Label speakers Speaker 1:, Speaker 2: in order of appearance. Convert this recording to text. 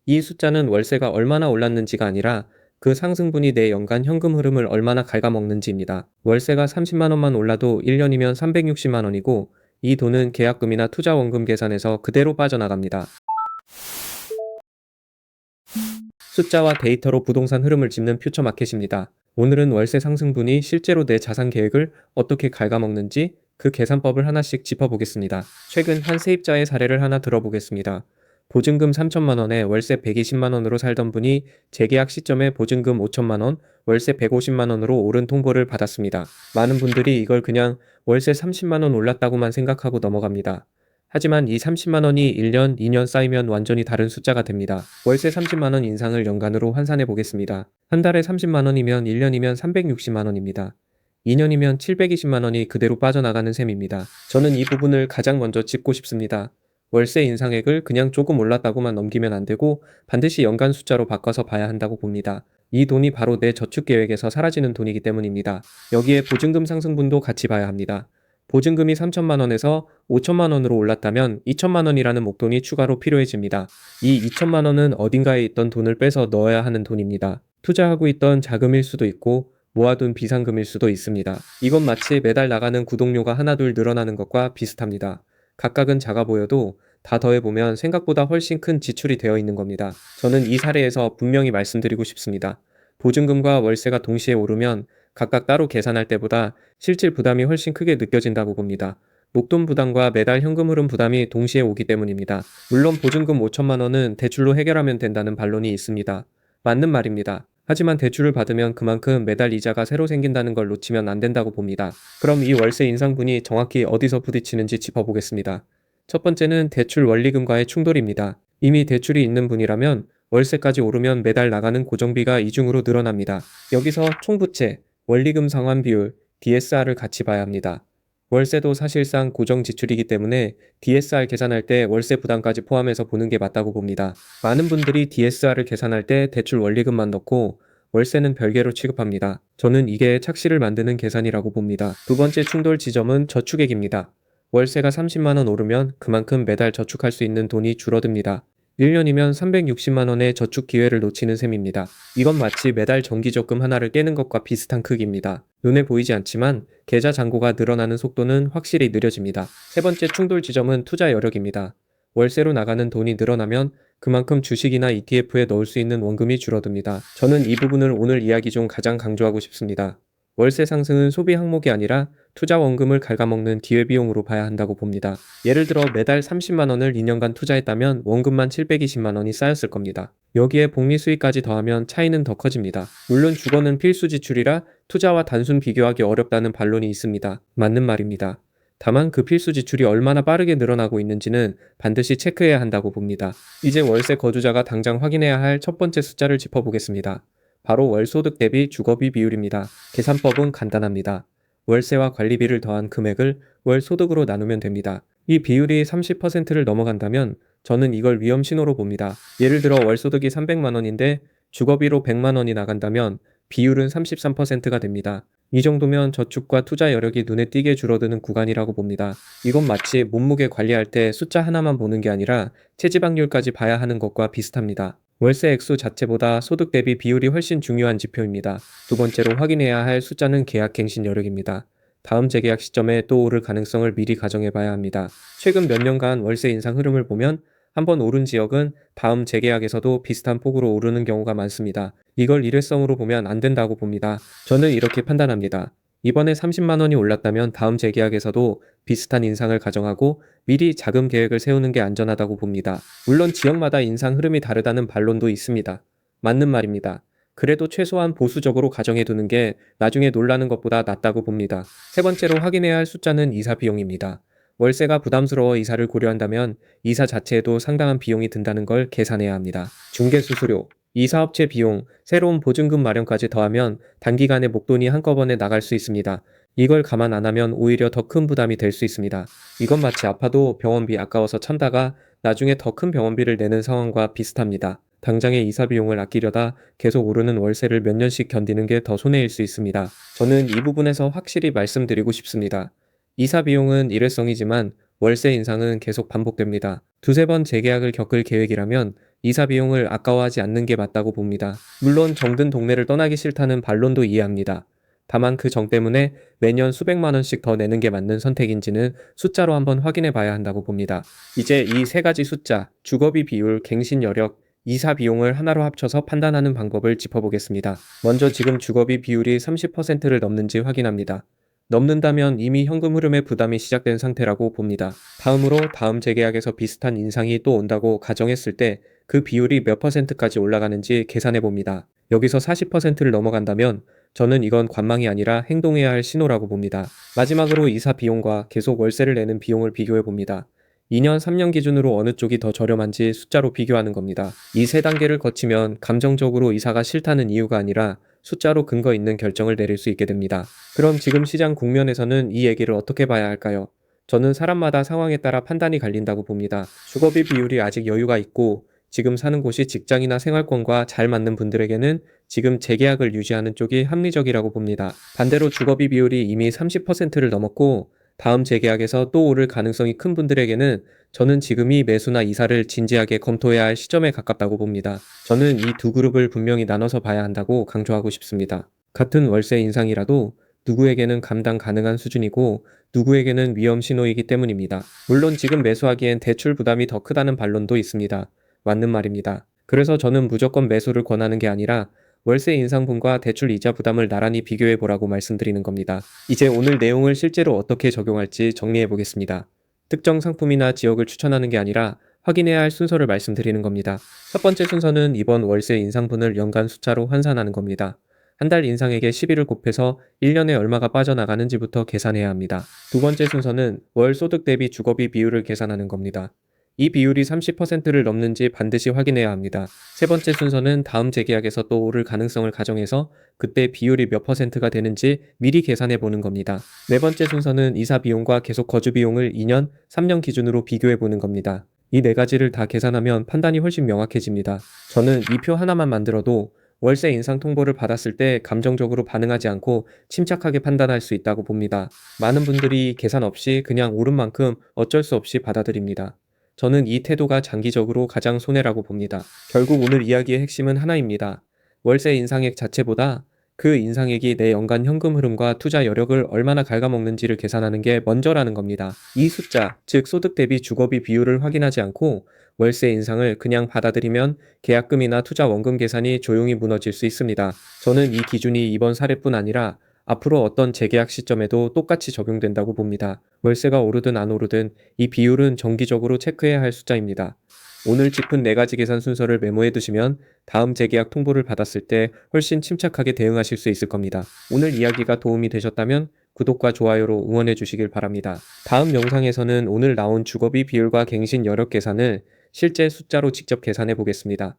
Speaker 1: 이 숫자는 월세가 얼마나 올랐는지가 아니라 그 상승분이 내 연간 현금 흐름을 얼마나 갉아먹는지입니다. 월세가 30만 원만 올라도 1년이면 360만 원이고 이 돈은 계약금이나 투자 원금 계산에서 그대로 빠져나갑니다. 숫자와 데이터로 부동산 흐름을 짚는 퓨처 마켓입니다. 오늘은 월세 상승분이 실제로 내 자산 계획을 어떻게 갉아먹는지 그 계산법을 하나씩 짚어보겠습니다. 최근 한 세입자의 사례를 하나 들어보겠습니다. 보증금 3천만 원에 월세 120만 원으로 살던 분이 재계약 시점에 보증금 5천만 원, 월세 150만 원으로 오른 통보를 받았습니다. 많은 분들이 이걸 그냥 월세 30만 원 올랐다고만 생각하고 넘어갑니다. 하지만 이 30만 원이 1년, 2년 쌓이면 완전히 다른 숫자가 됩니다. 월세 30만 원 인상을 연간으로 환산해 보겠습니다. 한 달에 30만 원이면 1년이면 360만 원입니다. 2년이면 720만 원이 그대로 빠져나가는 셈입니다. 저는 이 부분을 가장 먼저 짚고 싶습니다. 월세 인상액을 그냥 조금 올랐다고만 넘기면 안 되고 반드시 연간 숫자로 바꿔서 봐야 한다고 봅니다. 이 돈이 바로 내 저축 계획에서 사라지는 돈이기 때문입니다. 여기에 보증금 상승분도 같이 봐야 합니다. 보증금이 3천만 원에서 5천만 원으로 올랐다면 2천만 원이라는 목돈이 추가로 필요해집니다. 이 2천만 원은 어딘가에 있던 돈을 빼서 넣어야 하는 돈입니다. 투자하고 있던 자금일 수도 있고 모아둔 비상금일 수도 있습니다. 이건 마치 매달 나가는 구독료가 하나둘 늘어나는 것과 비슷합니다. 각각은 작아 보여도 다 더해보면 생각보다 훨씬 큰 지출이 되어 있는 겁니다. 저는 이 사례에서 분명히 말씀드리고 싶습니다. 보증금과 월세가 동시에 오르면 각각 따로 계산할 때보다 실질 부담이 훨씬 크게 느껴진다고 봅니다. 목돈 부담과 매달 현금 흐름 부담이 동시에 오기 때문입니다. 물론 보증금 5천만 원은 대출로 해결하면 된다는 반론이 있습니다. 맞는 말입니다. 하지만 대출을 받으면 그만큼 매달 이자가 새로 생긴다는 걸 놓치면 안 된다고 봅니다. 그럼 이 월세 인상분이 정확히 어디서 부딪히는지 짚어보겠습니다. 첫 번째는 대출 원리금과의 충돌입니다. 이미 대출이 있는 분이라면 월세까지 오르면 매달 나가는 고정비가 이중으로 늘어납니다. 여기서 총부채, 원리금 상환 비율, DSR을 같이 봐야 합니다. 월세도 사실상 고정 지출이기 때문에 DSR 계산할 때 월세 부담까지 포함해서 보는 게 맞다고 봅니다. 많은 분들이 DSR을 계산할 때 대출 원리금만 넣고 월세는 별개로 취급합니다. 저는 이게 착시를 만드는 계산이라고 봅니다. 두 번째 충돌 지점은 저축액입니다. 월세가 30만 원 오르면 그만큼 매달 저축할 수 있는 돈이 줄어듭니다. 1년이면 360만 원의 저축 기회를 놓치는 셈입니다. 이건 마치 매달 정기적금 하나를 깨는 것과 비슷한 크기입니다. 눈에 보이지 않지만 계좌 잔고가 늘어나는 속도는 확실히 느려집니다. 세 번째 충돌 지점은 투자 여력입니다. 월세로 나가는 돈이 늘어나면 그만큼 주식이나 ETF에 넣을 수 있는 원금이 줄어듭니다. 저는 이 부분을 오늘 이야기 중 가장 강조하고 싶습니다. 월세 상승은 소비 항목이 아니라 투자 원금을 갉아먹는 기회비용으로 봐야 한다고 봅니다. 예를 들어 매달 30만 원을 2년간 투자했다면 원금만 720만 원이 쌓였을 겁니다. 여기에 복리 수익까지 더하면 차이는 더 커집니다. 물론 주거는 필수 지출이라 투자와 단순 비교하기 어렵다는 반론이 있습니다. 맞는 말입니다. 다만 그 필수 지출이 얼마나 빠르게 늘어나고 있는지는 반드시 체크해야 한다고 봅니다. 이제 월세 거주자가 당장 확인해야 할 첫 번째 숫자를 짚어보겠습니다. 바로 월소득 대비 주거비 비율입니다. 계산법은 간단합니다. 월세와 관리비를 더한 금액을 월소득으로 나누면 됩니다. 이 비율이 30%를 넘어간다면 저는 이걸 위험 신호로 봅니다. 예를 들어 월소득이 300만 원인데 주거비로 100만 원이 나간다면 비율은 33%가 됩니다. 이 정도면 저축과 투자 여력이 눈에 띄게 줄어드는 구간이라고 봅니다. 이건 마치 몸무게 관리할 때 숫자 하나만 보는 게 아니라 체지방률까지 봐야 하는 것과 비슷합니다. 월세 액수 자체보다 소득 대비 비율이 훨씬 중요한 지표입니다. 두 번째로 확인해야 할 숫자는 계약갱신 여력입니다. 다음 재계약 시점에 또 오를 가능성을 미리 가정해 봐야 합니다. 최근 몇 년간 월세 인상 흐름을 보면 한번 오른 지역은 다음 재계약에서도 비슷한 폭으로 오르는 경우가 많습니다. 이걸 일회성으로 보면 안 된다고 봅니다. 저는 이렇게 판단합니다. 이번에 30만 원이 올랐다면 다음 재계약에서도 비슷한 인상을 가정하고 미리 자금 계획을 세우는 게 안전하다고 봅니다. 물론 지역마다 인상 흐름이 다르다는 반론도 있습니다. 맞는 말입니다. 그래도 최소한 보수적으로 가정해 두는 게 나중에 놀라는 것보다 낫다고 봅니다. 세 번째로 확인해야 할 숫자는 이사 비용입니다. 월세가 부담스러워 이사를 고려한다면 이사 자체에도 상당한 비용이 든다는 걸 계산해야 합니다. 중개수수료, 이사업체 비용, 새로운 보증금 마련까지 더하면 단기간에 목돈이 한꺼번에 나갈 수 있습니다. 이걸 감안 안 하면 오히려 더 큰 부담이 될 수 있습니다. 이건 마치 아파도 병원비 아까워서 참다가 나중에 더 큰 병원비를 내는 상황과 비슷합니다. 당장의 이사 비용을 아끼려다 계속 오르는 월세를 몇 년씩 견디는 게 더 손해일 수 있습니다. 저는 이 부분에서 확실히 말씀드리고 싶습니다. 이사 비용은 일회성이지만 월세 인상은 계속 반복됩니다. 두세 번 재계약을 겪을 계획이라면 이사 비용을 아까워하지 않는 게 맞다고 봅니다. 물론 정든 동네를 떠나기 싫다는 반론도 이해합니다. 다만 그 정 때문에 매년 수백만 원씩 더 내는 게 맞는 선택인지는 숫자로 한번 확인해 봐야 한다고 봅니다. 이제 이 세 가지 숫자, 주거비 비율, 갱신 여력, 이사 비용을 하나로 합쳐서 판단하는 방법을 짚어보겠습니다. 먼저 지금 주거비 비율이 30%를 넘는지 확인합니다. 넘는다면 이미 현금 흐름의 부담이 시작된 상태라고 봅니다. 다음으로 다음 재계약에서 비슷한 인상이 또 온다고 가정했을 때 그 비율이 몇 퍼센트까지 올라가는지 계산해 봅니다. 여기서 40%를 넘어간다면 저는 이건 관망이 아니라 행동해야 할 신호라고 봅니다. 마지막으로 이사 비용과 계속 월세를 내는 비용을 비교해 봅니다. 2년, 3년 기준으로 어느 쪽이 더 저렴한지 숫자로 비교하는 겁니다. 이 세 단계를 거치면 감정적으로 이사가 싫다는 이유가 아니라 숫자로 근거 있는 결정을 내릴 수 있게 됩니다. 그럼 지금 시장 국면에서는 이 얘기를 어떻게 봐야 할까요? 저는 사람마다 상황에 따라 판단이 갈린다고 봅니다. 주거비 비율이 아직 여유가 있고 지금 사는 곳이 직장이나 생활권과 잘 맞는 분들에게는 지금 재계약을 유지하는 쪽이 합리적이라고 봅니다. 반대로 주거비 비율이 이미 30%를 넘었고 다음 재계약에서 또 오를 가능성이 큰 분들에게는 저는 지금이 매수나 이사를 진지하게 검토해야 할 시점에 가깝다고 봅니다. 저는 이 두 그룹을 분명히 나눠서 봐야 한다고 강조하고 싶습니다. 같은 월세 인상이라도 누구에게는 감당 가능한 수준이고 누구에게는 위험 신호이기 때문입니다. 물론 지금 매수하기엔 대출 부담이 더 크다는 반론도 있습니다. 맞는 말입니다. 그래서 저는 무조건 매수를 권하는 게 아니라 월세 인상분과 대출 이자 부담을 나란히 비교해 보라고 말씀드리는 겁니다. 이제 오늘 내용을 실제로 어떻게 적용할지 정리해 보겠습니다. 특정 상품이나 지역을 추천하는 게 아니라 확인해야 할 순서를 말씀드리는 겁니다. 첫 번째 순서는 이번 월세 인상분을 연간 숫자로 환산하는 겁니다. 한 달 인상액의 10일을 곱해서 1년에 얼마가 빠져나가는지부터 계산해야 합니다. 두 번째 순서는 월 소득 대비 주거비 비율을 계산하는 겁니다. 이 비율이 30%를 넘는지 반드시 확인해야 합니다. 세 번째 순서는 다음 재계약에서 또 오를 가능성을 가정해서 그때 비율이 몇 퍼센트가 되는지 미리 계산해 보는 겁니다. 네 번째 순서는 이사 비용과 계속 거주 비용을 2년, 3년 기준으로 비교해 보는 겁니다. 이 네 가지를 다 계산하면 판단이 훨씬 명확해집니다. 저는 이 표 하나만 만들어도 월세 인상 통보를 받았을 때 감정적으로 반응하지 않고 침착하게 판단할 수 있다고 봅니다. 많은 분들이 계산 없이 그냥 오른 만큼 어쩔 수 없이 받아들입니다. 저는 이 태도가 장기적으로 가장 손해라고 봅니다. 결국 오늘 이야기의 핵심은 하나입니다. 월세 인상액 자체보다 그 인상액이 내 연간 현금 흐름과 투자 여력을 얼마나 갉아먹는지를 계산하는 게 먼저라는 겁니다. 이 숫자, 즉 소득 대비 주거비 비율을 확인하지 않고 월세 인상을 그냥 받아들이면 계약금이나 투자 원금 계산이 조용히 무너질 수 있습니다. 저는 이 기준이 이번 사례뿐 아니라 앞으로 어떤 재계약 시점에도 똑같이 적용된다고 봅니다. 월세가 오르든 안 오르든 이 비율은 정기적으로 체크해야 할 숫자입니다. 오늘 짚은 네 가지 계산 순서를 메모해 두시면 다음 재계약 통보를 받았을 때 훨씬 침착하게 대응하실 수 있을 겁니다. 오늘 이야기가 도움이 되셨다면 구독과 좋아요로 응원해 주시길 바랍니다. 다음 영상에서는 오늘 나온 주거비 비율과 갱신 여력 계산을 실제 숫자로 직접 계산해 보겠습니다.